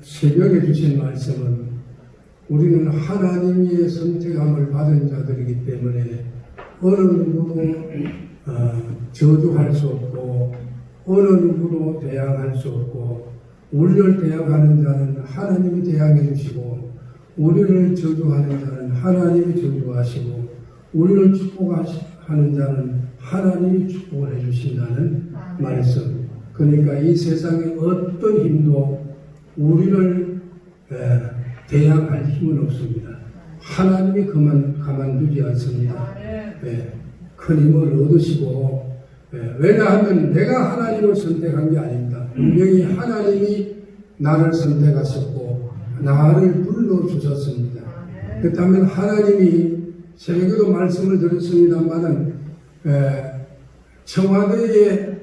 새벽에 주신 말씀은 우리는 하나님의 선택함을 받은 자들이기 때문에 어느 누구도 저주할 수 없고 어느 누구도 대항할 수 없고 우리를 대항하는 자는 하나님이 대항해 주시고 우리를 저주하는 자는 하나님이 저주하시고 우리를 축복하는 자는 하나님이 축복을 해주신다는 말씀. 그러니까 이 세상에 어떤 힘도 우리를 대항할 힘은 없습니다. 하나님이 가만두지 않습니다. 큰 힘을 얻으시고 왜냐하면 내가 하나님을 선택한 게 아닙니다. 분명히 하나님이 나를 선택하셨고 나를 불러주셨습니다. 그렇다면 하나님이 새벽에도 말씀을 드렸습니다만은 청와대에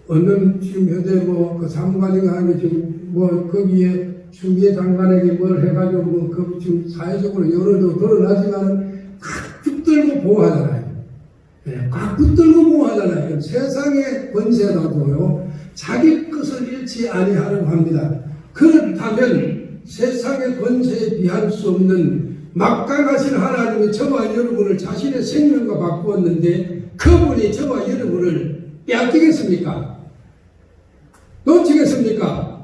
어느 지금 현재 그 사무관인가 하는 지금 거기에 추미애 장관에게 뭘 해가지고 그 지금 사회적으로 여론도 드러나지만은 꽉 붙들고 보호하잖아요. 꽉 붙들고 보호하잖아요. 세상의 권세라도요 자기 것을 잃지 아니하려고 합니다. 그렇다면 세상의 권세에 비할 수 없는 막강하신 하나님이 저와 여러분을 자신의 생명과 바꾸었는데 그분이 저와 여러분을 빼앗기겠습니까? 놓치겠습니까?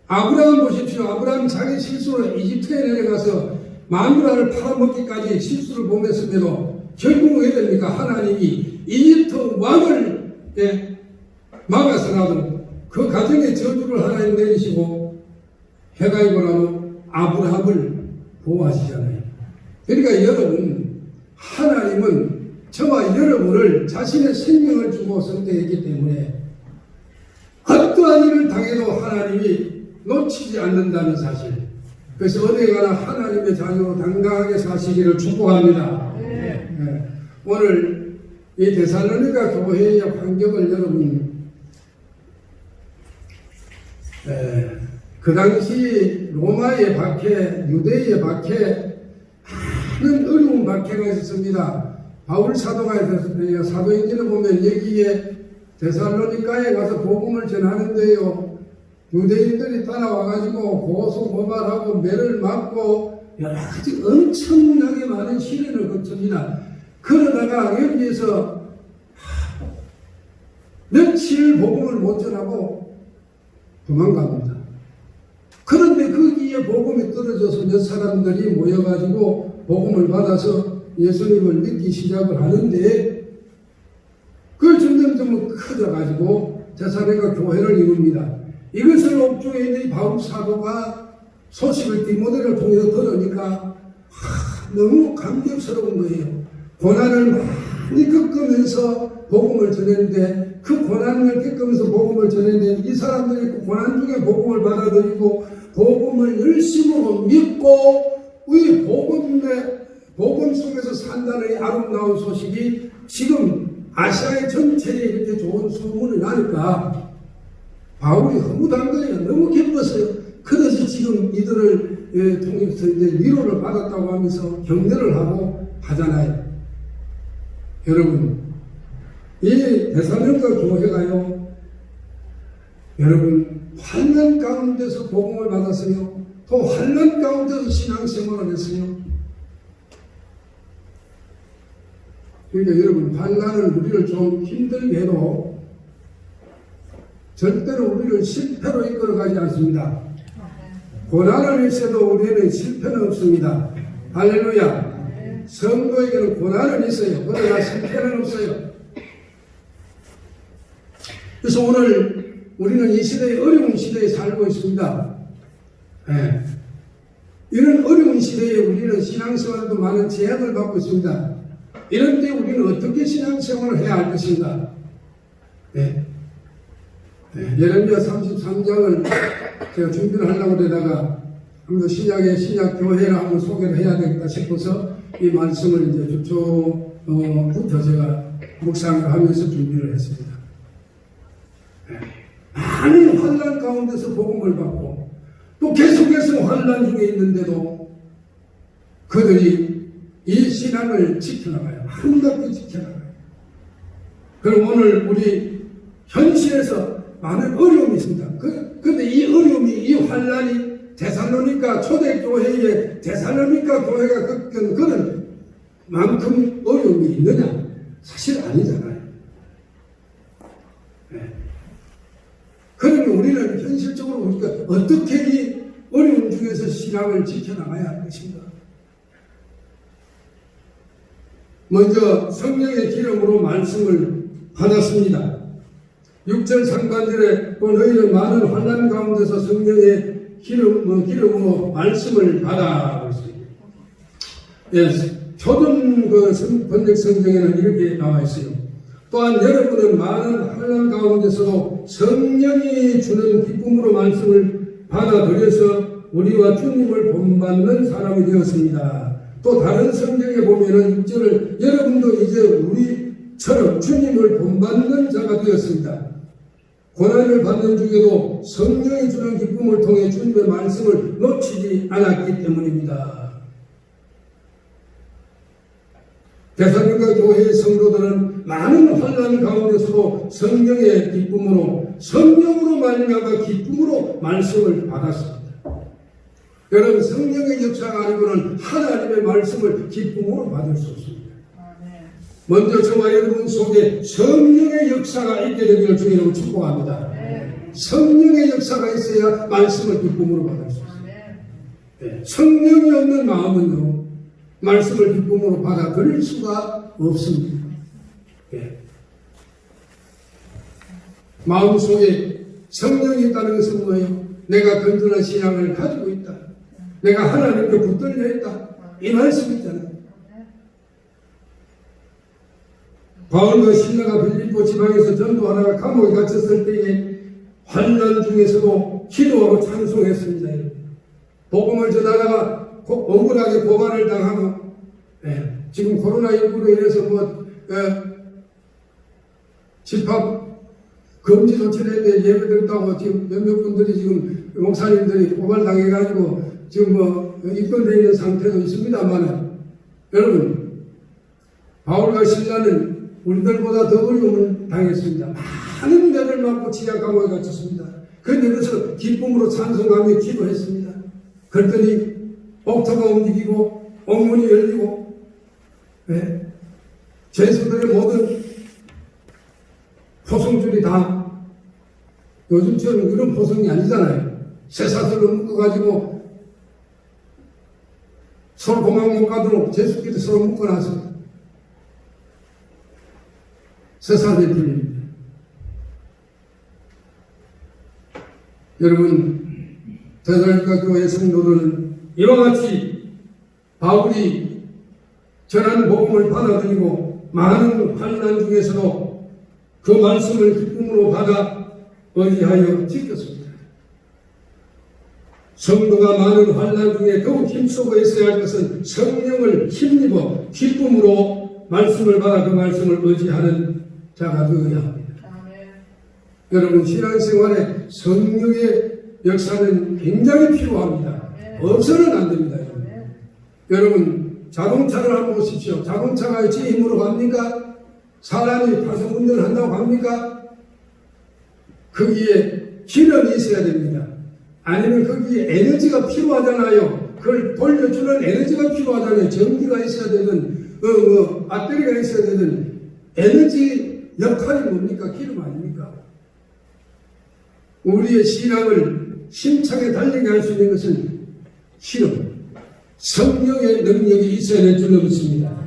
아브라함 보십시오. 아브라함 자기 실수로 이집트에 내려가서 마누라를 팔아먹기까지 실수를 범했음에도 결국은 왜 됩니까? 하나님이 이집트 왕을 막아서라도 그 가정에 저주를 하나님 내리시고 해가 이고나면 아브라함을 보호하시잖아요. 그러니까 여러분, 하나님은 저와 여러분을 자신의 생명을 주고 선택했기 때문에 어떠한 일을 당해도 하나님이 놓치지 않는다는 사실. 그래서 어디 가나 하나님의 자녀로 당당하게 사시기를 축복합니다. 오늘 이 데살로니가 교회의 환경을 여러분 그 당시 로마의 박해, 유대의 박해, 많은 어려운 박해가 있었습니다. 바울 사도가 있었습니다. 사도행전에 보면 여기에 데살로니가에 가서 복음을 전하는데요. 유대인들이 따라와가지고 고소 고발하고 매를 맞고 여러 가지 엄청나게 많은 시련을 거칩니다. 그러다가 여기에서 며칠 복음을 못 전하고 도망갑니다. 그런데 거기에 복음이 떨어져서 몇 사람들이 모여가지고 복음을 받아서 예수님을 믿기 시작을 하는데 그걸 점점 커져가지고 데살로니가 교회를 이룹니다. 이것을 옥중에 있는 바울 사도가 소식을 디모데를 통해서 들으니까 너무 감격스러운 거예요. 고난을 많이 겪으면서 복음을 전했는데 그 고난을 겪으면서 복음을 전했는데 이 사람들이 그 고난 중에 복음을 받아들이고 복음을 열심으로 믿고 우리 복음 속에서 산다는 아름다운 소식이 지금 아시아의 전체에 이렇게 좋은 소문이 나니까 바울이 허무한 거예요. 너무 기뻤어요. 그래서 지금 이들을 통해서 이제 위로를 받았다고 하면서 격려를 하고 하잖아요. 여러분, 이 데살로니가 교회가요, 여러분, 환난 가운데서 복음을 받았어요. 또 환난 가운데서 신앙생활을 했어요. 그러니까 여러분, 환난은 우리를 좀 힘들게 해도 절대로 우리를 실패로 이끌어가지 않습니다. 고난을 있어도 우리에는 실패는 없습니다. 할렐루야. 성도에게는 고난은 있어요. 그러나 실패는 없어요. 그래서 오늘 우리는 이 시대에 어려운 시대에 살고 있습니다. 이런 어려운 시대에 우리는 신앙생활도 많은 제약을 받고 있습니다. 이런 때 우리는 어떻게 신앙생활을 해야 할 것인가? 예레미야 33장을 제가 준비를 하려고 그러다가 한번 신약 교회를 한번 소개를 해야 되겠다 싶어서 이 말씀을 이제 주초부터 제가 묵상을 하면서 준비를 했습니다. 많은 환난 가운데서 복음을 받고 또 계속해서 환난 중에 있는데도 그들이 이 신앙을 지켜나가요. 아름답게 지켜나가요. 그럼 오늘 우리 현실에서 많은 어려움이 있습니다. 그런데 이 어려움이, 이 환란이 데살로니가 초대교회에 데살로니가 교회가 겪은 그런 만큼 어려움이 있느냐? 사실 아니잖아요. 네. 그러면 우리는 현실적으로 우리가 어떻게 이 어려움 중에서 신앙을 지켜나가야 할 것인가? 먼저 성령의 기름으로 말씀을 받았습니다. 6절 상반절에 너희는 많은 환난 가운데서 성령의 기름으로 말씀을 받아. 예, 표준 번역 성경에는 이렇게 나와 있어요. 또한 여러분은 많은 환난 가운데서도 성령이 주는 기쁨으로 말씀을 받아들여서 우리와 주님을 본받는 사람이 되었습니다. 또 다른 성경에 보면은 6절을 여러분도 이제 우리처럼 주님을 본받는 자가 되었습니다. 고난을 받는 중에도 성령이 주는 기쁨을 통해 주님의 말씀을 놓치지 않았기 때문입니다. 데살로니가 교회의 성도들은 많은 환난 가운데서도 성령의 기쁨으로 성령으로 말미암아 기쁨으로 말씀을 받았습니다. 여러분 성령의 역사가 아니고는 하나님의 말씀을 기쁨으로 받을 수 없습니다. 먼저 저와 여러분 속에 성령의 역사가 있게 되기를 주님으로 축복합니다. 성령의 역사가 있어야 말씀을 기쁨으로 받을 수 있습니다. 성령이 없는 마음은요 말씀을 기쁨으로 받아들일 수가 없습니다. 마음속에 성령이 있다는 것은 뭐예요? 내가 건전한 신앙을 가지고 있다. 내가 하나님께 붙들려 있다. 이 말씀이 있잖아요. 바울과 신라가 빌립보 지방에서 전도하다가 감옥에 갇혔을 때에 환난 중에서도 기도하고 찬송했습니다. 복음을 전하다가 억울하게 고발을 당하고 지금 코로나19로 인해서 집합 금지 조치를 했는데 예배드렸다고 지금 몇몇 분들이 지금 목사님들이 고발당해가지고 지금 입건되어 있는 상태도 있습니다만 여러분 바울과 신라는 우리들보다 더 어려움을 당했습니다. 많은 매를 맞고 지하 감옥에 갇혔습니다. 그런데 그래서 기쁨으로 찬송하며 기도했습니다. 그랬더니 옥토가 움직이고 옥문이 열리고 죄수들의 모든 포성줄이 다 요즘처럼 그런 포성이 아니잖아요. 쇠사슬로 묶어가지고 서로 도망 못 가도록 죄수끼리 서로 묶어놨습니다. 쇠사슬이 풀립니다. 여러분 데살로니가 교회 성도들은 이와 같이 바울이 전한 복음을 받아들이고 많은 환난 중에서도 그 말씀을 기쁨으로 받아 의지하여 지켰습니다. 성도가 많은 환난 중에 더욱 힘쓰고 있어야 할 것은 성령을 힘입어 기쁨으로 말씀을 받아 그 말씀을 의지하는 자가 되어야 합니다. 여러분 신앙생활에 성령의 역사는 굉장히 필요합니다. 없어는 안 됩니다. 여러분 자동차를 한번 보십시오. 자동차가 지 힘으로 갑니까? 사람이 타서 운전한다고 합니까? 거기에 기름이 있어야 됩니다. 아니면 거기에 에너지가 필요하잖아요. 그걸 돌려주는 에너지가 필요하잖아요. 전기가 있어야 되는 배터리가 있어야 되는 에너지 역할이 뭡니까? 기름 아닙니까? 우리의 신앙을 힘차게 달리게 할 수 있는 것은 기름, 성령의 능력이 있어야 될 줄로 믿습니다.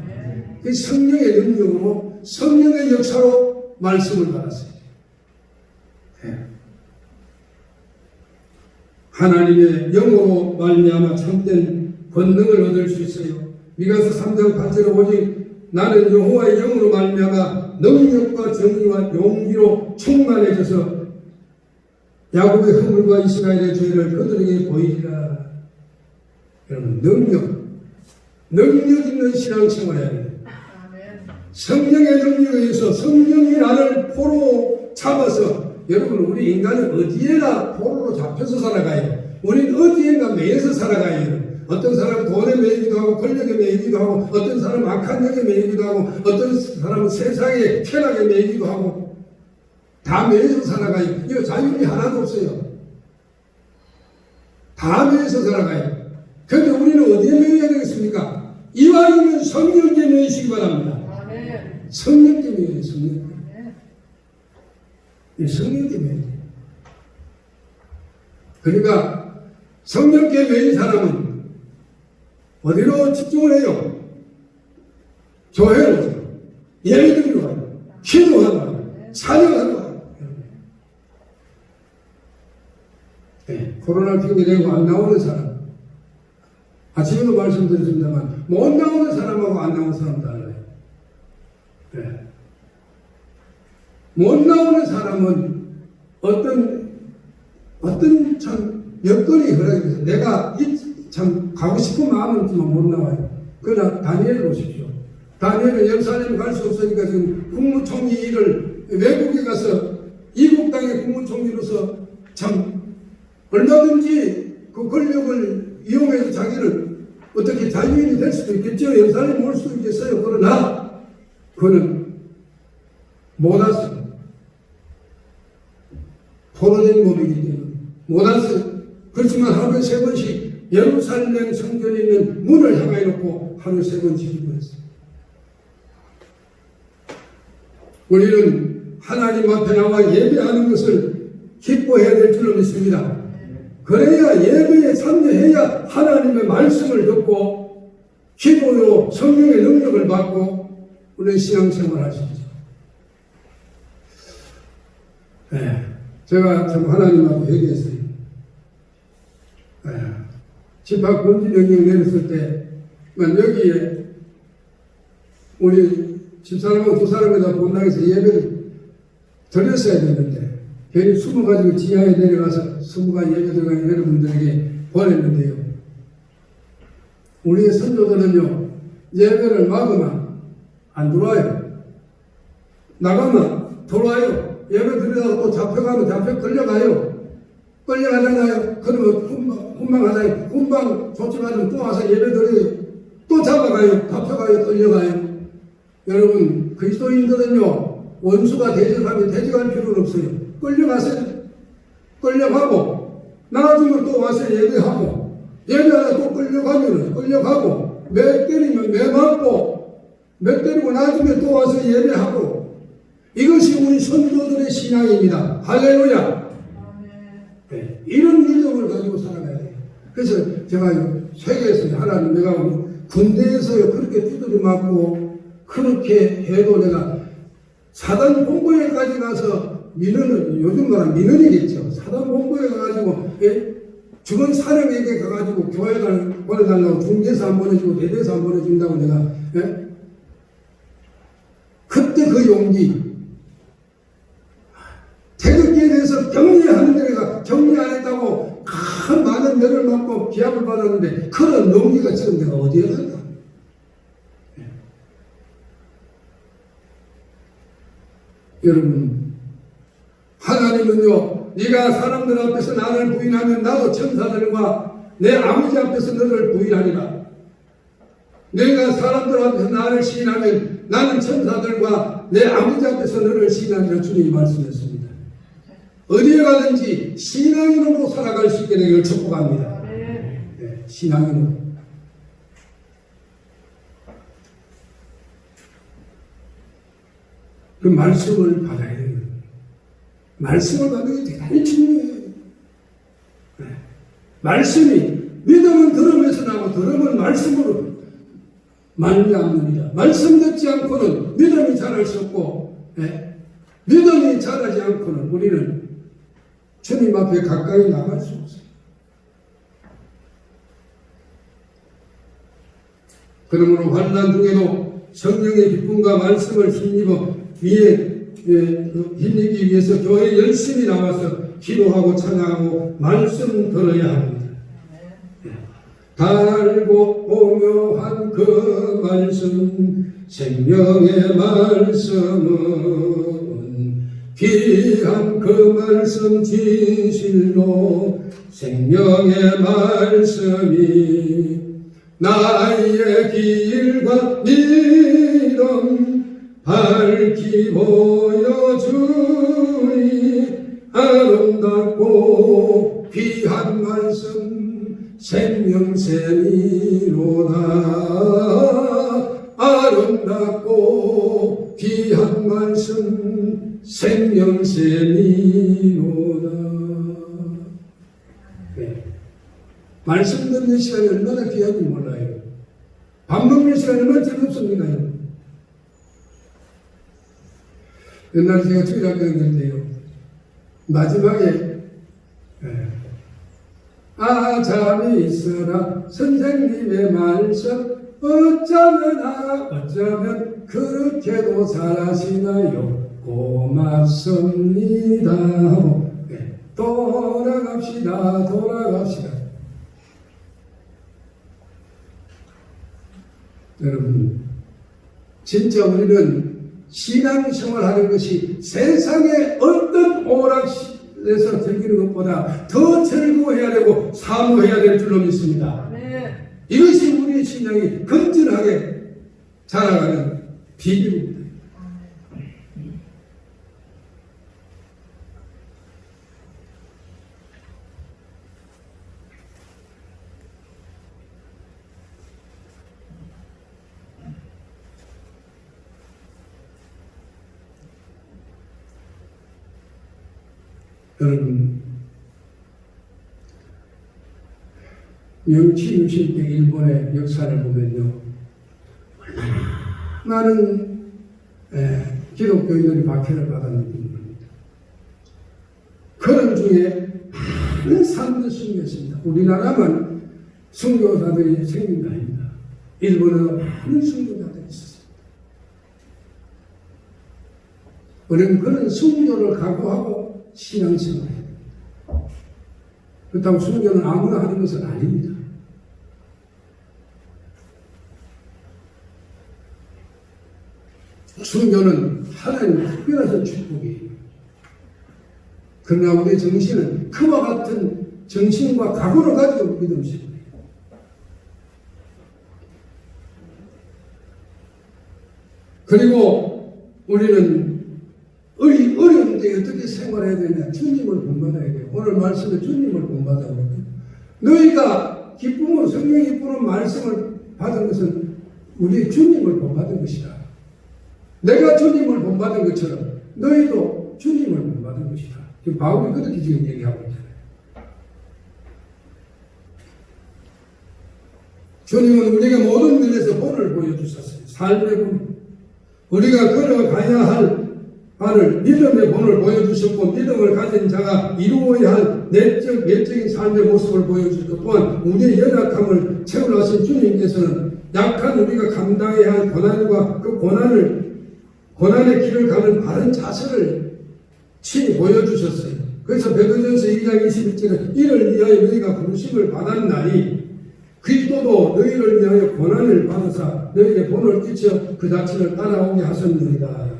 그 성령의 능력으로 성령의 역사로 말씀을 받았어요. 하나님의 영으로 말미암아 참된 권능을 얻을 수 있어요. 미가서 3장 8절에 오직 나는 여호와의 영으로 말미암아 능력과 정의와 용기로 충만해져서 야곱의 허물과 이스라엘의 죄를 그들에게 보이리라. 여러분 능력 있는 신앙생활을 해야 돼요. 성령의 능력에 의해서 성령이 나를 포로 잡아서 여러분 우리 인간은 어디에나 포로로 잡혀서 살아가요. 우리는 어디엔가 매여서 살아가요. 어떤 사람은 돈에 매이기도 하고 권력에 매이기도 하고 어떤 사람은 악한 영에 매이기도 하고 어떤 사람은 세상의 쾌락에 매이기도 하고 다 매여서 살아가요. 이거 자율이 하나도 없어요. 감회에서 살아가요. 그런데 우리는 어디에 매여야 되겠습니까? 이왕이면 성령께 매이시기 바랍니다. 성령께 매여요. 성령께. 성령께 매여야 돼요. 그러니까 성령께 매인 사람은 어디로 집중을 해요? 교회로 가요. 예배드리러 가요. 기도하러 가요. 찬양하러 가요. 네, 코로나 핑계대고 안 나오는 사람. 아침에도 말씀드렸습니다만 못 나오는 사람하고 안 나오는 사람 달라요. 네. 못 나오는 사람은 어떤 참 여건이 허락해서 내가 참 가고 싶은 마음은 있지만 못 나와요. 그러나 다니엘 보십시오. 다니엘은 예루살렘 갈 수 없으니까 지금 국무총리 일을 외국에 가서 이국 땅의 국무총리로서 참 얼마든지 그 권력을 이용해서 자기를 어떻게 자유인이 될 수도 있겠죠. 예루살렘 올 수도 있겠어요. 그러나 그는 못 왔어요. 포로된 몸이기 때문에 못 왔어요. 그렇지만 하루에 3번씩 예루살렘 성전에 있는 문을 향하여 놓고 하루에 3번씩 기도했어요. 우리는 하나님 앞에 나와 예배하는 것을 기뻐해야 될 줄로 믿습니다. 그래야 예배에 참여해야 하나님의 말씀을 듣고 기도로 성령의 능력을 받고 우리는 신앙생활을 할 수 있죠. 네, 제가 참 하나님 앞에 회개했어요. 네, 집합 금지 명령 내렸을 때 여기에 우리 집사람하고 두 사람에다 본당에서 예배를 드렸어야 되는데 괜히 숨어가지고 지하에 내려가서 숨어가 예배 들어가는 여러분들에게 보냈는데요. 우리의 선조들은요, 예배를 막으면 안 들어와요. 나가면 들어와요. 예배 드리다가 또 잡혀가면 끌려가요. 끌려가잖아요. 그러면 훈방하잖아요. 훈방 조치받으면 또 와서 예배 드려요. 또 잡아가요. 잡혀가요. 끌려가요. 여러분, 그리스도인들은요, 원수가 대적하면 대적할 필요는 없어요. 끌려가세요. 끌려가고, 나중에 또 와서 예배하고, 예배하다 또 끌려가고, 매 때리면 매 맞고, 매 때리고 나중에 또 와서 예배하고, 이것이 우리 선조들의 신앙입니다. 할렐루야! 네, 이런 믿음을 가지고 살아가야 돼요. 그래서 제가 세계에서 하나님, 내가 군대에서요, 그렇게 두드려 맞고, 그렇게 해도 내가 사단 본부에까지 가서 요즘 말하면 민원이겠죠. 사단 본부에 가가지고, 죽은 사령에게 가가지고 교회 보내달라고 중대사 안 보내주고 대대사 안 보내준다고 내가, 그때 그 용기, 태극기에 대해서 격리하는데 내가 격리 안 했다고 큰 많은 면을 맞고 비합을 받았는데 그런 용기가 지금 내가 어디에 갈까? 여러분, 하나님은요, 네가 사람들 앞에서 나를 부인하면 나도 천사들과 내 아버지 앞에서 너를 부인하리라. 내가 사람들 앞에서 나를 시인하면 나는 천사들과 내 아버지 앞에서 너를 시인하리라. 주님이 말씀했습니다. 어디에 가든지 신앙인으로 살아갈 수 있게 되기를 축복합니다. 네, 신앙인으로. 그 말씀을 받아야 돼요. 말씀을 받는 게 대단히 중요해요. 네. 말씀이, 믿음은 들음에서 나고 들음은 말씀으로 말미암느니라. 말씀 듣지 않고는 믿음이 자랄 수 없고, 네. 믿음이 자라지 않고는 우리는 주님 앞에 가까이 나갈 수 없어요. 그러므로 환난 중에도 성령의 기쁨과 말씀을 힘입어 힘입기 위해서 교회에 열심히 나와서 기도하고 찬양하고 말씀 들어야 합니다. 달고 오묘한 그 말씀, 생명의 말씀은 귀한 그 말씀 진실로 생명의 말씀이 나의 길과 믿음 밝히 보여주니 아름답고 귀한 말씀 생명샘이로다. 아름답고 귀한 말씀 생명샘이로다. 네. 말씀 듣는 시간이 얼마나 귀한지 몰라요. 밥 먹는 시간이 얼마나 즐겁습니까? 옛날에 제가 주일학교 했는데요. 마지막에 잠이 있어라 선생님의 말씀 어쩌면 그렇게도 잘하시나요? 고맙습니다 하고 돌아갑시다. 여러분, 진짜 우리는 신앙생활하는 것이 세상의 어떤 오락에서 즐기는 것보다 더 즐거워해야 되고 사모해야 될 줄로 믿습니다. 네. 이것이 우리의 신앙이 건전하게 자라가는 비결입니다. 여러분, 명치 유신 때 일본의 역사를 보면요, 얼마나 많은 기독교인들이 박해를 받았는지 모릅니다. 그런 중에 많은 사람들이 숨겼습니다. 우리나라만 순교자들이 생긴 게 아닙니다. 일본에도 많은 순교자들이 있었습니다. 우리는 그런 순교를 각오하고 신앙생활을 해야 됩니다. 그렇다고 순교는 아무나 하는 것은 아닙니다. 순교는 하나님의 특별한 축복이에요. 그러나 우리 정신은 그와 같은 정신과 각오를 가지고 믿음을 해요. 그리고 우리는 어려운 때 어떻게 생활해야 되냐? 주님을 본받아야 돼요. 오늘 말씀에 주님을 본받아야 너희가 기쁨으로 성령이 기쁘는 말씀을 받은 것은 우리 주님을 본받은 것이다. 내가 주님을 본받은 것처럼 너희도 주님을 본받은 것이다. 지금 바울이 그렇게 지금 얘기하고 있잖아요. 주님은 우리에게 모든 면에서 본을 보여주셨어요. 삶의 본. 우리가 걸어가야 할 바를 믿음의 본을 보여주셨고, 믿음을 가진 자가 이루어야 할 내적인 삶의 모습을 보여주셨고, 또한 우리의 연약함을 채워나신 주님께서는 약한 우리가 감당해야 할 고난과 그 고난의 길을 가는 바른 자세를 친히 보여주셨어요. 그래서 베드로전서 2장 21절에 이를 위하여 너희가 부르심을 받았나니 그리스도도 너희를 위하여 고난을 받으사 너희에게 본을 끼쳐 그 자체를 따라오게 하셨느니라.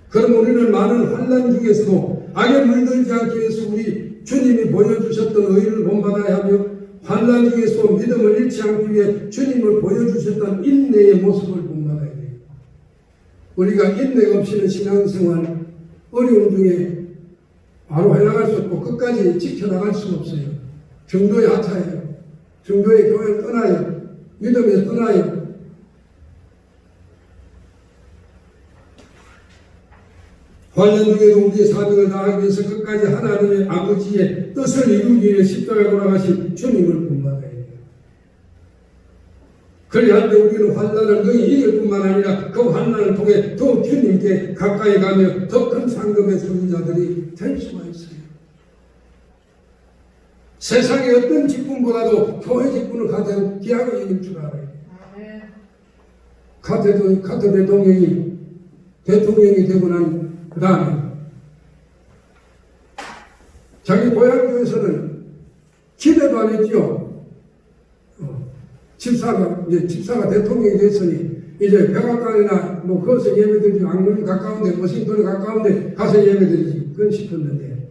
그럼 우리는 많은 환난 중에서도 악에 물들지 않기 위해서 우리 주님이 보여주셨던 의를 본받아야 하며, 환난 중에서도 믿음을 잃지 않기 위해 주님을 보여주셨던 인내의 모습을 본받아야 돼요. 우리가 인내 없이는 신앙생활 어려움 중에 바로 해나갈 수 없고 끝까지 지켜나갈 수 없어요. 정도에 하차해요. 정도의 교회를 떠나요. 믿음에서 떠나요. 환난 중에도 우리의 사명을 다하기 위해서 끝까지 하나님의 아버지의 뜻을 이루기 위해 십자가에 돌아가신 주님을 본받아야 해요. 그리할 때 우리는 환난을 능히 이길 뿐만 아니라 그 환난을 통해 더 주님께 가까이 가며 더 큰 상급의 소유자들이 될 수가 있어요. 세상의 어떤 직분보다도 교회 직분을 가장 귀하게 여길 줄 알아요. 카트 대통령이 되고 난 그 다음에 자기 고향교에서는 기대도 안 했죠. 집사가 대통령이 됐으니 이제 백악관이나 뭐 거기서 예배드리지, 악물이 가까운데 워싱턴이 가까운데 가서 예배드리지 그건 싶었는데,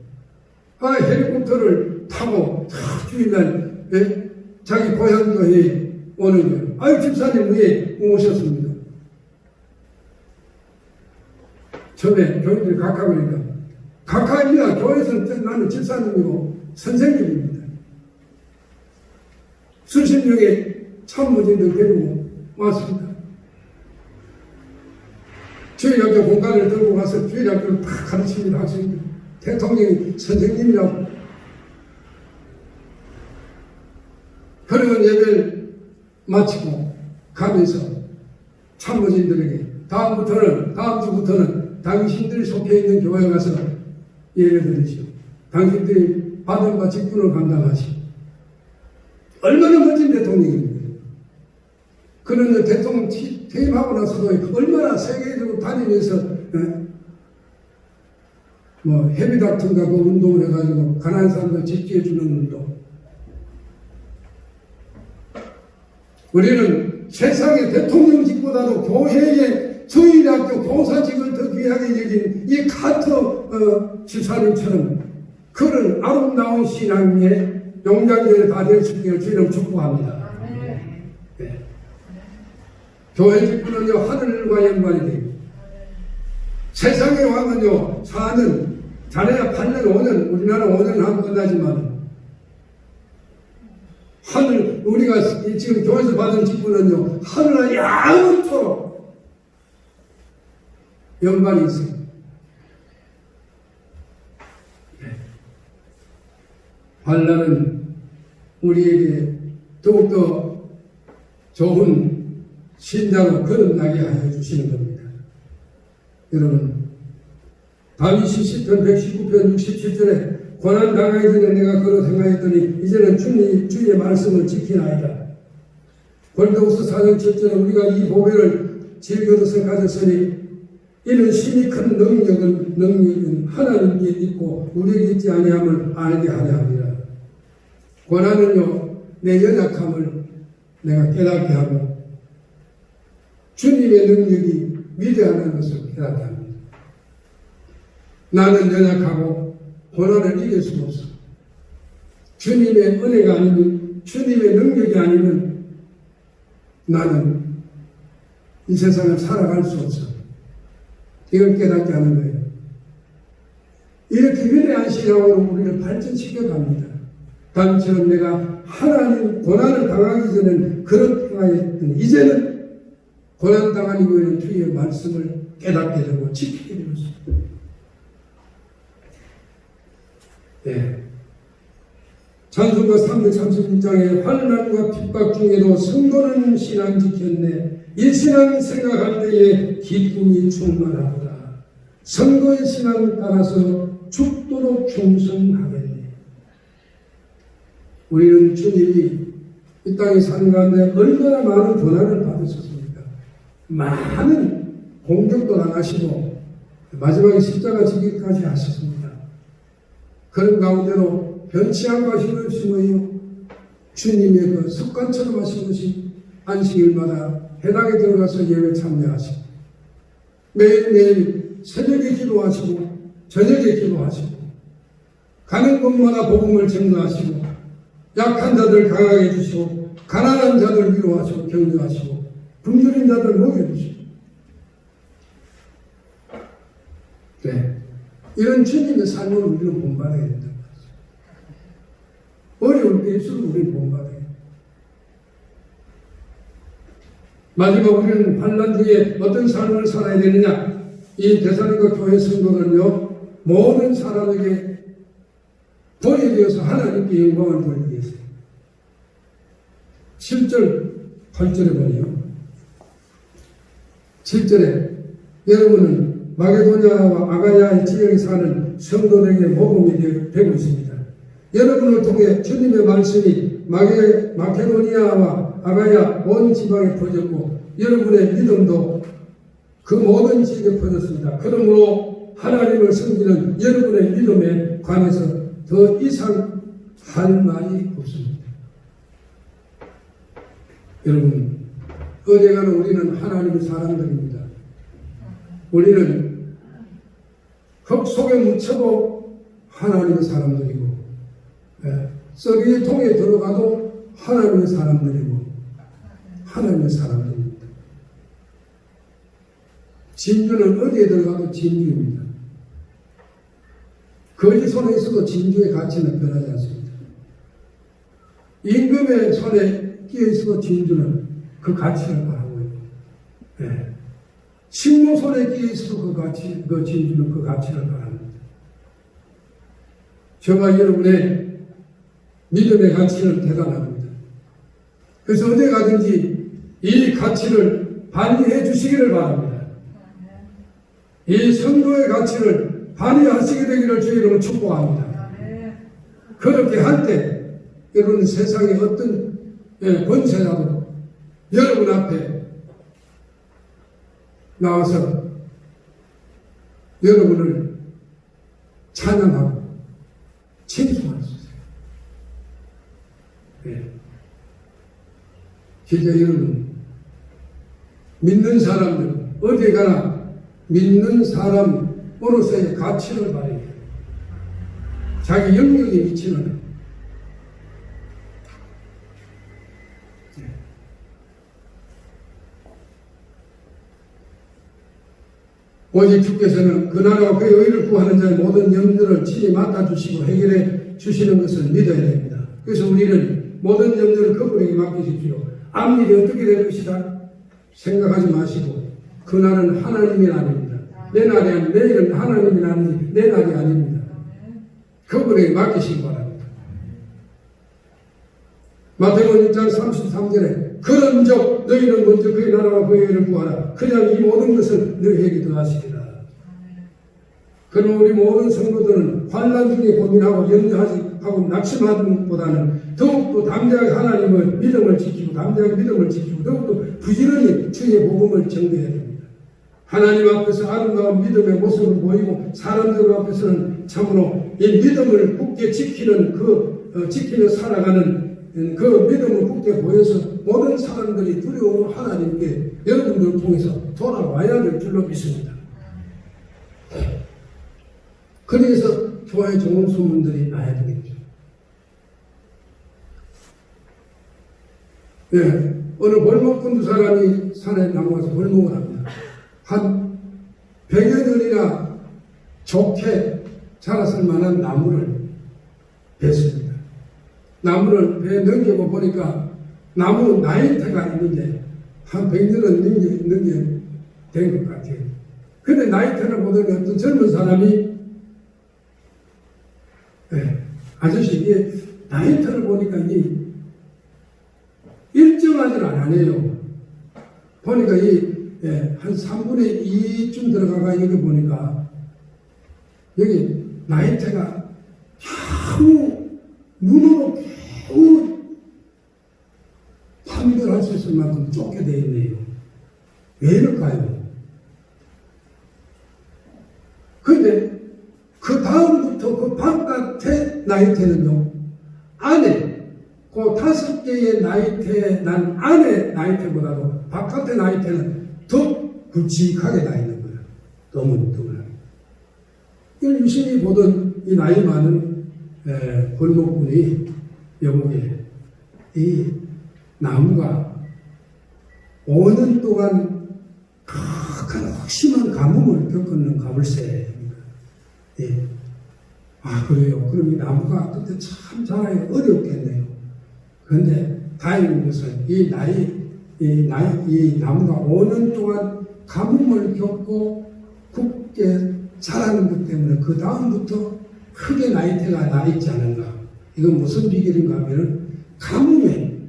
헬리콥터를 타고 주일날 자기 고향교회에 오는 거예요. 집사님 왜 오셨습니까? 처음에 교인들이 가까우니까, 가까이니까 교회에서는 나는 집사님이고 선생님입니다. 수십 명의 참모진들 데리고 왔습니다. 주일학교 공간을 들고 가서 주일학교를 다 가르칩니다. 학생들. 대통령이 선생님이라고. 그런 예배를 마치고 가면서 참모진들에게 다음 주부터는 당신들이 속해 있는 교회에 가서 예배 드리시오. 당신들이 받은 바 직분을 감당하시오. 얼마나 멋진 대통령입니다. 그런 대통령 퇴임하고 나서도 얼마나 세계적으로 다니면서 헤비닥튼가 그 운동을 해가지고 가난한 사람들 집지해주는 운동. 우리는 세상의 대통령직보다도 교회의 주일학교 교사직을 더 귀하게 여긴 이 카터 집사님처럼 그런 아름다운 신앙의 용장들을 다 될 수 있기를 주님을 축복합니다. 네. 교회 직분은요 하늘과 연관이 됩니다. 세상의 왕은요 4년 잘해야 8년 5년 우리나라 5년 하고 끝나지만 하늘 우리가 지금 교회에서 받은 직분은요 하늘과 영원토록 연관이 있습니다. 환난은 우리에게 더욱더 좋은 신자로 거듭나게 하여 주시는 겁니다. 여러분 다윗이 시편 119편 67절에 고난 당하기 전에 내가 걸어 생각했더니 이제는 주의 말씀을 지키나이다. 골도후서 4장 7절에 우리가 이 보배를 즐거워서 가졌으니 이는 심히 큰 능력은 하나님께 있고 우리에게 있지 아니함을 알게 하려 합니다. 고난은요 내 연약함을 내가 깨닫게 하고 주님의 능력이 위대하다는 것을 깨닫게 합니다. 나는 연약하고 고난을 이길 수 없어. 주님의 은혜가 아니면 주님의 능력이 아니면 나는 이 세상을 살아갈 수 없어. 이걸 깨닫게 하는 거예요. 이렇게 위대한 신앙으로 우리를 발전시켜 갑니다. 다음처럼 내가 하나님 고난을 당하기 전에는 그렇게 행하였더니 이제는 고난 당한 이후에는 주의 말씀을 깨닫게 되고 지키게 되었습니다. 네. 찬송가 336장에 환난과 핍박 중에도 성도는 신앙 지켰네. 이 신앙 생각할 때에 기쁨이 충만하구나. 성도의 신앙을 따라서 죽도록 충성하겠네. 우리는 주님이 이 땅에 사는 가운데 얼마나 많은 고난을 받으셨습니까? 많은 공격도 당하시고 마지막에 십자가 지기까지 하셨습니다. 그런 가운데로 변치 않고 하신 것이 뭐예요? 주님의 그 습관처럼 하신 것이 안식일마다 해당에 들어가서 예배 참여하시고 매일매일 새벽에 기도하시고 저녁에 기도하시고 가는 곳마다 복음을 증거하시고 약한 자들 강하게 해주시고 가난한 자들 위로하시고 격려하시고 굶주린 자들 먹여주시고 네. 이런 주님의 삶을 우리는 본받아야 된다. 어려울 때일수록 우리는 본받아야 된다. 마지막 우리는 환난 중에 어떤 삶을 살아야 되느냐? 이 데살로니가 교회 성도는요 모든 사람에게 돈이 되어서 하나님께 영광을 돌리기 위해서 7절 8절에 보니요 7절에 여러분은 마게도냐와 아가야의 지역에 사는 성도들에게 모범이 되고 있습니다. 여러분을 통해 주님의 말씀이 마케도니아와 아가야 온 지방에 퍼졌고 여러분의 믿음도 그 모든 지역에 퍼졌습니다. 그러므로 하나님을 섬기는 여러분의 믿음에 관해서 더 이상 할 말이 없습니다. 여러분, 어디가는 우리는 하나님의 사람들입니다. 우리는 흙 속에 묻혀도 하나님의 사람들이고 썩이의 통에 들어가도 하나님의 사람들이고 하나님의 사람들입니다. 진주는 어디에 들어가도 진주입니다. 거지 손에 있어도 진주의 가치는 변하지 않습니다. 임금의 손에 끼어있어도 진주는 그 가치를 말하고 있고, 예. 식모 손에 끼어있어도 그 진주는 그 가치를 말합니다. 저와 여러분의 믿음의 가치는 대단합니다. 그래서 어디 가든지 이 가치를 발휘해 주시기를 바랍니다. 이 선교의 가치를 발휘하시게 되기를 주의 이름으로 축복합니다. 그렇게 할 때 여러분 세상의 어떤 권세라도 여러분 앞에 나와서 여러분을 찬양하고 칭송할 수 있어요. 네. 진짜 여러분 믿는 사람들 어디 가나 믿는 사람으로서의 가치를 발휘해요. 자기 영역에 미치는 네. 오직 주께서는 그 나라와 그의 의를 구하는 자의 모든 염려를 친히 맡아주시고 해결해 주시는 것을 믿어야 됩니다. 그래서 우리는 모든 염려를 그분에게 맡기십시오. 앞일이 어떻게 될 것이다 생각하지 마시고 그 날은 하나님이 아닙니다. 내 날이 아니고 내일은 하나님이 아니지 내 날이 아닙니다. 그분에게 맡기시기 바랍니다. 마태복음 6장 33절에 그런즉 너희는 먼저 그의 나라와 그의 의를 구하라. 그냥 이 모든 것을 너희에게 더하시리라. 그럼 우리 모든 성도들은 환난 중에 고민하고 염려하고 낙심하는 것보다는 더욱더 담대하게 하나님의 믿음을 지키고 담대하게 믿음을 지키고 더욱더 부지런히 주의 복음을 전개해야 됩니다. 하나님 앞에서 아름다운 믿음의 모습을 보이고 사람들 앞에서는 참으로 이 믿음을 굳게 지키며 살아가는 그 믿음을 굳게 보여서 모든 사람들이 두려워 하나님께 여러분들을 통해서 돌아와야 될 줄로 믿습니다. 그래서 교회 좋은 소문들이 나야 되겠죠. 네, 어느 골목꾼 두 사람이 산에 나가서 골목을 합니다. 한 100여 년이나 좋게 자랐을 만한 나무를 뱄습니다. 나무를 배 넘겨보 보니까 나무 나이테가 있는데 한 100년은 넘겨된 것 같아요. 근데 나이테를 보더니 어떤 젊은 사람이 아저씨 이게 나이테를 보니까 이게 일정하지는 않아요. 보니까 한 3분의 2쯤 들어가가 여기 보니까 여기 나이테가 아무 눈으로 겨우 판별할 수 있을 만큼 좁게 되어 있네요. 왜 이럴까요? 그런데 그 다음부터 그 바깥의 나이테는요, 안에 그 5개의 나이테 난 안에 나이테보다도 바깥의 나이테는 더 굵직하게 나 있는 거예요. 너무 유심히 보던 이 나이 많은 골목꾼이 여보게 이 나무가 5년 동안 큰 확심한 가뭄을 겪는 가물새입니다. 예. 아 그래요. 그럼 이 나무가 그때 참 자라기 어렵겠네요. 그런데 다행인 것은 이 나무가 5년 동안 가뭄을 겪고 굳게 자라는 것 때문에 그 다음부터 크게 나이테가 나 있지 않은가. 이건 무슨 비결인가 하면 가뭄에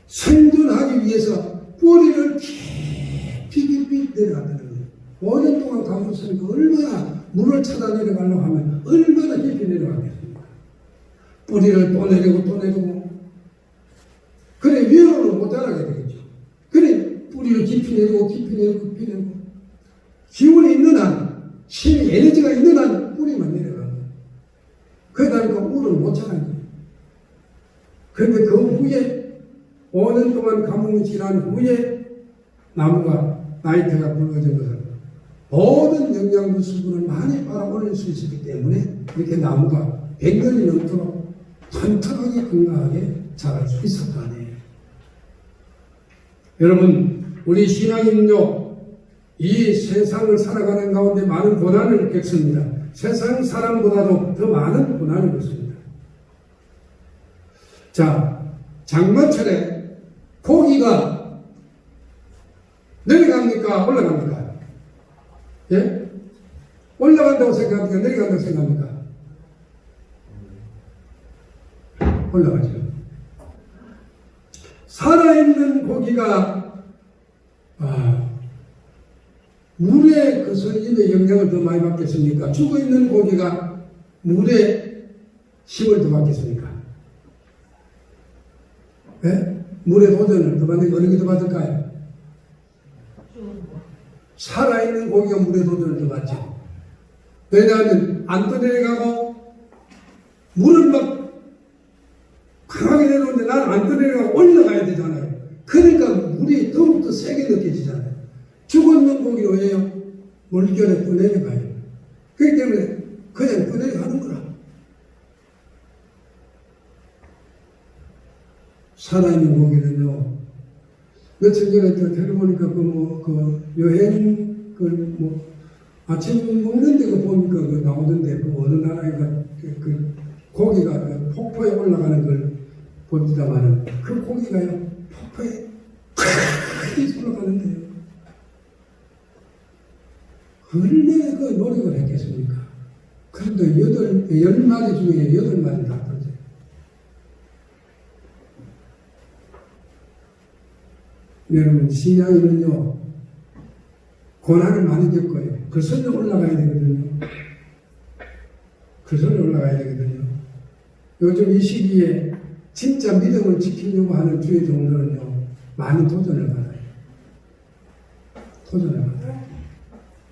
생존하기 위해서 뿌리를 깊이 내려간다는 거예요. 5년 동안 가뭄을 쓰니까 얼마나 물을 찾아 내려가려고 하면 얼마나 깊이 내려가겠습니까? 뿌리를 또 내리고 그래 위로는 못 자라게 되겠죠. 그래 뿌리를 깊이 내리고 기운이 있는 한 힘이 에너지가 있는 한 뿌리만 내려가는 거예요. 그러다니까 물을 못 자라는 거예요. 그런데 그 후에 5년 동안 가뭄이 지난 후에 나무가 나이테가 굵어진 것은 모든 영양분 수분을 많이 빨아올릴 수 있었기 때문에 이렇게 나무가 100년이 넘도록 튼튼하게 건강하게 자랄 수 있었다네요. 여러분 우리 신앙인요 이 세상을 살아가는 가운데 많은 고난을 겪습니다. 세상 사람보다도 더 많은 고난을 겪습니다. 자, 장마철에 고기가 내려갑니까? 올라갑니까? 예? 올라간다고 생각합니까? 내려간다고 생각합니까? 올라가죠. 살아있는 고기가 물의 그 선임의 영향을 더 많이 받겠습니까? 죽어있는 고기가 물의 힘을 더 받겠습니까? 예? 물의 도전을 더 받는 게 어느 게 더 받을까요? 살아있는 고기가 물의 도전을 더 받죠. 왜냐하면 안 떠내려가고 물은 막 강하게 내려오는데 나는 안 떠내려가고 올라가야 되잖아요. 그러니까 물이 더욱더 세게 느껴지잖아요. 죽었는 고기로 왜요? 물결에 떠내려가요. 그렇기 때문에 그냥 떠내려가는 거라. 살아있는 고기는요, 며칠 전에 들어보니까 여행, 아침 먹는데 보니까 나오던데, 어느 나라에가 고기가 폭포에 올라가는 걸 봅니다만은, 그 고기가요, 폭포에 크게 올라가는데요. 얼마나 그 노력을 했겠습니까? 그런데 10마리 중에 8마리 다 떨어져요. 여러분, 신앙인은요, 고난을 많이 겪어요. 그 선에 올라가야 되거든요. 그 선에 올라가야 되거든요. 요즘 이 시기에 진짜 믿음을 지키려고 하는 주의 종들은요, 많은 도전을 받아요. 도전을 받아요.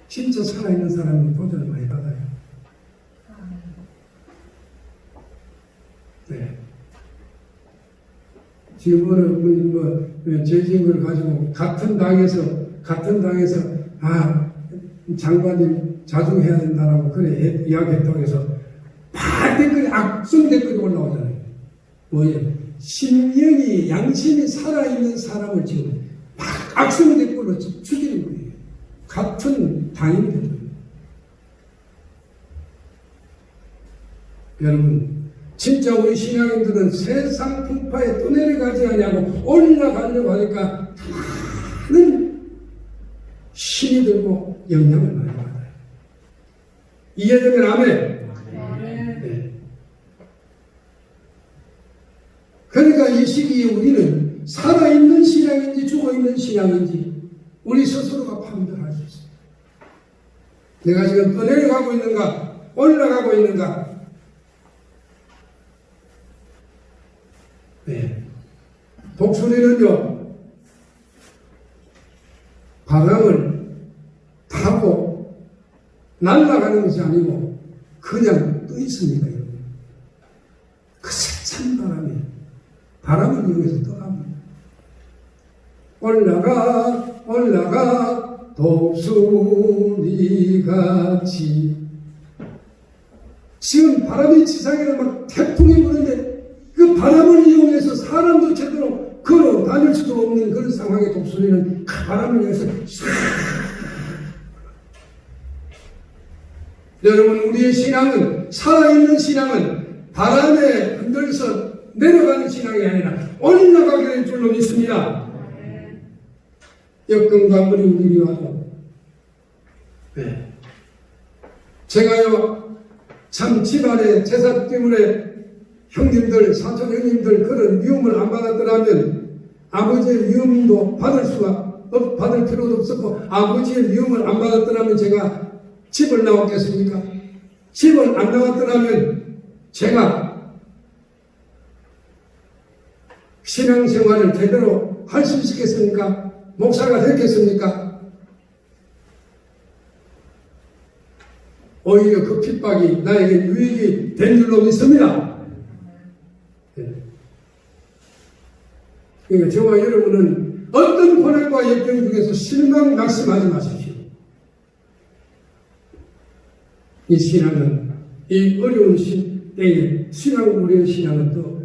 진짜 살아있는 사람은 도전을 많이 받아요. 네. 지금 어느 분이 죄진 걸 가지고 같은 당에서 장관님 자중해야 된다라고 그래 이야기했다고 해서 막 댓글이 악성 댓글이 올라오잖아요. 뭐예요? 심령이 양심이 살아있는 사람을 지금 막 악성 댓글로 죽이는 거예요. 같은 당인데도. 여러분, 진짜 우리 신앙인들은 세상 풍파에 떠내려가지 않냐고 올라가려고 하니까 많은 힘이 들고 영향을 많이 받아요. 이해되면 아멘. 네. 그러니까 이 시기에 우리는 살아있는 신앙인지 죽어있는 신앙인지 우리 스스로가 판단할 수 있습니다. 내가 지금 떠내려가고 있는가 올라가고 있는가. 네. 독수리는요, 바람을 타고 날아가는 것이 아니고 그냥 떠 있습니다. 그 세찬 바람을 이용해서 떠갑니다. 올라가 독수리같이. 지금 바람이 지상에는 막 태풍이 부는데 그 바람을 이용해서 사람도 제대로 걸어 다닐 수도 없는 그런 상황의 독수리는 그 바람을 이용해서 여러분, 우리의 신앙은, 살아있는 신앙은 바람에 흔들려서 내려가는 신앙이 아니라 올라가게 될 줄로 믿습니다. 역경과 어려움이 와도. 네. 제가요, 참 집안의 제사 때문에 형님들, 사촌 형님들 그런 위험을 안 받았더라면 아버지의 위험도 받을 필요도 없었고, 아버지의 위험을 안 받았더라면 제가 집을 나왔겠습니까? 집을 안 나왔더라면 제가 신앙생활을 제대로 할 수 있겠습니까? 목사가 됐겠습니까? 오히려 그 핍박이 나에게 유익이 된 줄로 믿습니다. 그러니까 저와 여러분은 어떤 고난과 역경 중에서 실망 낙심하지 마십시오. 이 신앙은, 이 어려운 때에 우리의 신앙은 또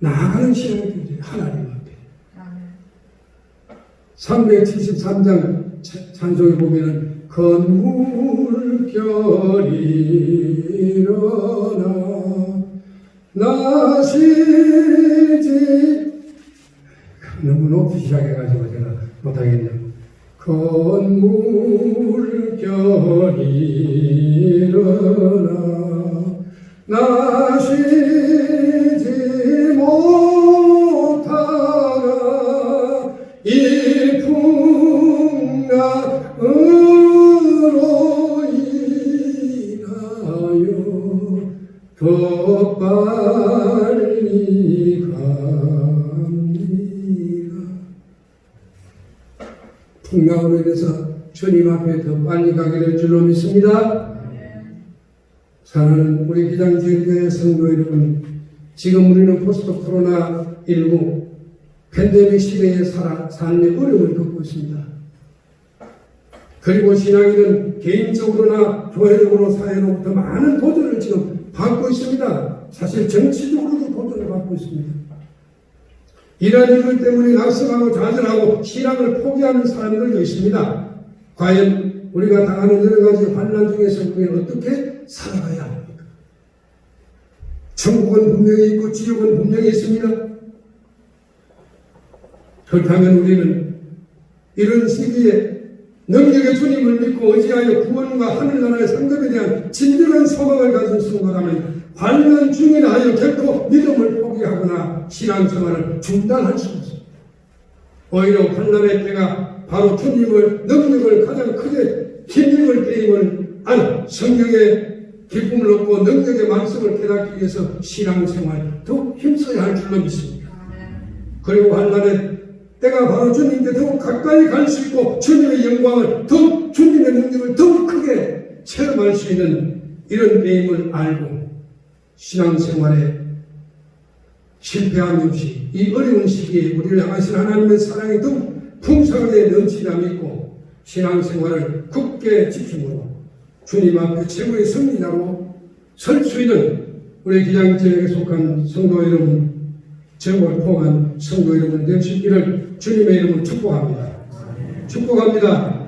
나아가는 신앙이 되죠. 하나님 앞에. 373장 찬송에 보면은 건물결이 일어나 나시지 너무 높이 시작해가지고 제가 못하겠네요. 건물결이 일어나 나시지 못하나 이 풍랑으로 인하여 더 빨리 갑니다. 풍랑으로 인해서 주님 앞에 더 빨리 가게 될 줄로 믿습니다. 사랑하는 우리 기장지교회 성도 여러분, 지금 우리는 포스트 코로나19 팬데믹 시대의 삶의 어려움을 겪고 있습니다. 그리고 신앙인은 개인적으로나 교회적으로 사회로부터 많은 도전을 지금 받고 있습니다. 사실 정치적으로도 도전을 받고 있습니다. 이러한 이유 때문에 낙심하고 좌절하고 신앙을 포기하는 사람들도 있습니다. 과연 우리가 당하는 여러 가지 환난 중에서 우리는 어떻게 살아가야 합니까? 천국은 분명히 있고 지옥은 분명히 있습니다. 그렇다면 우리는 이런 시기에 능력의 주님을 믿고 의지하여 구원과 하늘나라의 상급에 대한 진정한 소망을 가진 순간하면 환난 중이라 하여 결코 믿음을 포기하거나 신앙생활을 중단할 수 없습니다. 오히려 환난의 때가 바로 주님을 능력을 가장 크게 힘입을 때임을 안 성경의 기쁨을 얻고 능력의 말씀을 깨닫기 위해서 신앙생활 더욱 힘써야 할 줄로 믿습니다. 그리고 환난의 때가 바로 주님께 더욱 가까이 갈 수 있고 주님의 영광을 더욱 주님의 능력을 더욱 크게 체험할 수 있는 이런 때임을 알고 신앙생활에 실패함이 없이 이 어려운 시기에 우리를 향하신 하나님의 사랑이 더욱 풍성하게 넘치다 믿고 신앙생활을 굳게 지킴으로 주님 앞에 최고의 승리자로 설 수 있는 우리 기장지역에 속한 성도 여러분, 제목을 포함한 성도 여러분 되시기를 주님의 이름으로 축복합니다. 축복합니다.